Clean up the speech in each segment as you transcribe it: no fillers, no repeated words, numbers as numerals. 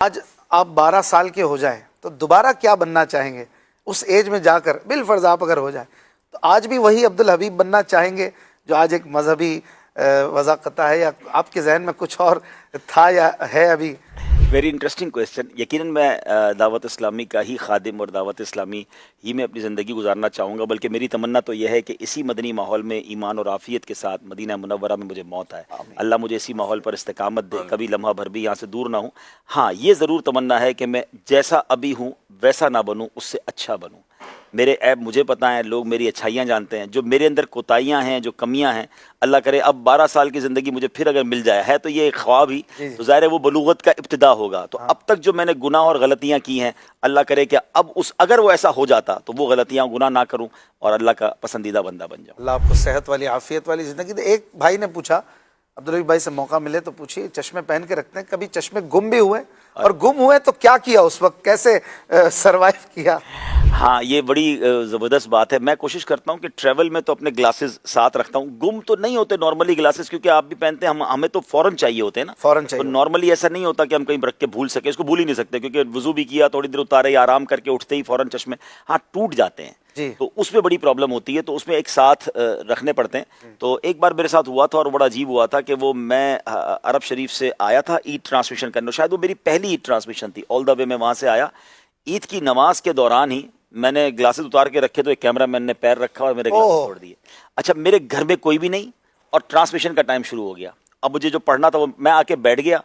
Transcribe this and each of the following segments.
आज आप 12 साल के हो जाएं तो दोबारा क्या बनना चाहेंगे? उस एज में जाकर बिलफर्ज आप अगर हो जाए तो आज भी वही अब्दुल हबीब बनना चाहेंगे जो आज एक मजहबी वज़ाक़ता है, या आपके जहन में कुछ और था या है अभी? Very interesting question. यकीनन मैं दावत इस्लामी का ही खादिम और दावत इस्लामी ही में अपनी ज़िंदगी गुजारना चाहूँगा, बल्कि मेरी तमन्ना तो यह है कि इसी मदनी माहौल में ईमान और आफ़ियत के साथ मदीना मुनव्वरा में मुझे मौत आए। अल्लाह मुझे इसी माहौल पर इस्तिकामत दे, कभी लम्हा भर भी यहाँ से दूर ना हूँ। हाँ, ये ज़रूर तमन्ना है कि मैं जैसा अभी हूँ वैसा ना बनूँ, उससे अच्छा बनूँ। मेरे ऐब मुझे पता है, लोग मेरी अच्छाइयाँ जानते हैं, जो मेरे अंदर कोताहियाँ हैं, जो कमियाँ हैं, अल्लाह करे अब 12 साल की ज़िंदगी मुझे फिर अगर मिल जाए, है तो ये एक ख्वाब ही, तो ज़ाहिर है वो बलूगत का इब्तिदा होगा। तो अब तक जो मैंने गुनाह और गलतियाँ की हैं, अल्लाह करे कि अब अगर वो ऐसा हो जाता तो वो गलतियाँ गुनाह ना करूँ और अल्लाह का पसंदीदा बंदा बन जाऊँ। अल्लाह आपको सेहत वाली आफियत वाली ज़िंदगी दे। एक भाई ने पूछा, अब्दुल हबीब भाई से मौका मिले तो पूछिए, चश्मे पहन के रखते हैं, कभी चश्मे गुम भी हुए, और गुम हुए तो क्या किया उस वक्त, कैसे सरवाइव किया? हाँ, ये बड़ी ज़बरदस्त बात है। मैं कोशिश करता हूँ कि ट्रैवल में तो अपने ग्लासेस साथ रखता हूँ। गुम तो नहीं होते नॉर्मली ग्लासेस, क्योंकि आप भी पहनते हैं, हमें तो फ़ौरन चाहिए होते हैं ना। फ़ौरन तो चाहिए। नॉर्मली ऐसा नहीं होता कि हम कहीं रख के भूल सके, इसको भूल ही नहीं सकते, क्योंकि वज़ू भी किया, थोड़ी देर उतारे, आराम करके उठते ही फ़ौरन चश्मे हाँ टूट जाते हैं। जी। तो उसमें बड़ी प्रॉब्लम होती है, तो उसमें एक साथ रखने पड़ते हैं। तो एक बार मेरे साथ हुआ था और बड़ा अजीब हुआ था कि वो मैं अरब शरीफ से आया था ईद ट्रांसमिशन करने, शायद वो मेरी पहली ईद ट्रांसमिशन थी। ऑल द वे मैं वहाँ से आया, ईद की नमाज के दौरान ही मैंने ग्लासेस उतार के रखे तो एक कैमरा मैन ने पैर रखा और मेरे ग्लासेस तोड़ दिए। अच्छा, मेरे घर में कोई भी नहीं और ट्रांसमिशन का टाइम शुरू हो गया। अब मुझे जो पढ़ना था वो मैं आके बैठ गया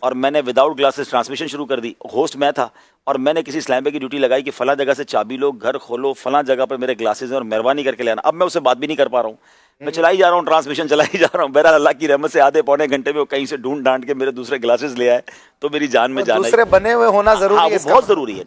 और मैंने विदाउट ग्लासेस ट्रांसमिशन शुरू कर दी। होस्ट मैं था और मैंने किसी इस्लाम की ड्यूटी लगाई कि फला जगह से चाबी लो, घर खोलो, फला जगह पर मेरे ग्लासेस हैं और मेहरबानी करके लेना। अब मैं उससे बात भी नहीं कर पा रहा हूँ, मैं चला ही जा रहा हूँ, ट्रांसमिशन चला ही जा रहा हूँ। बहरहाल अल्लाह की रहमत से आधे पौने घंटे में वो कहीं से ढूंढ ढांड के मेरे दूसरे ग्लासेस ले आए, तो मेरी जान में जान आई। दूसरे बने हुए होना जरूरी है, बहुत जरूरी है।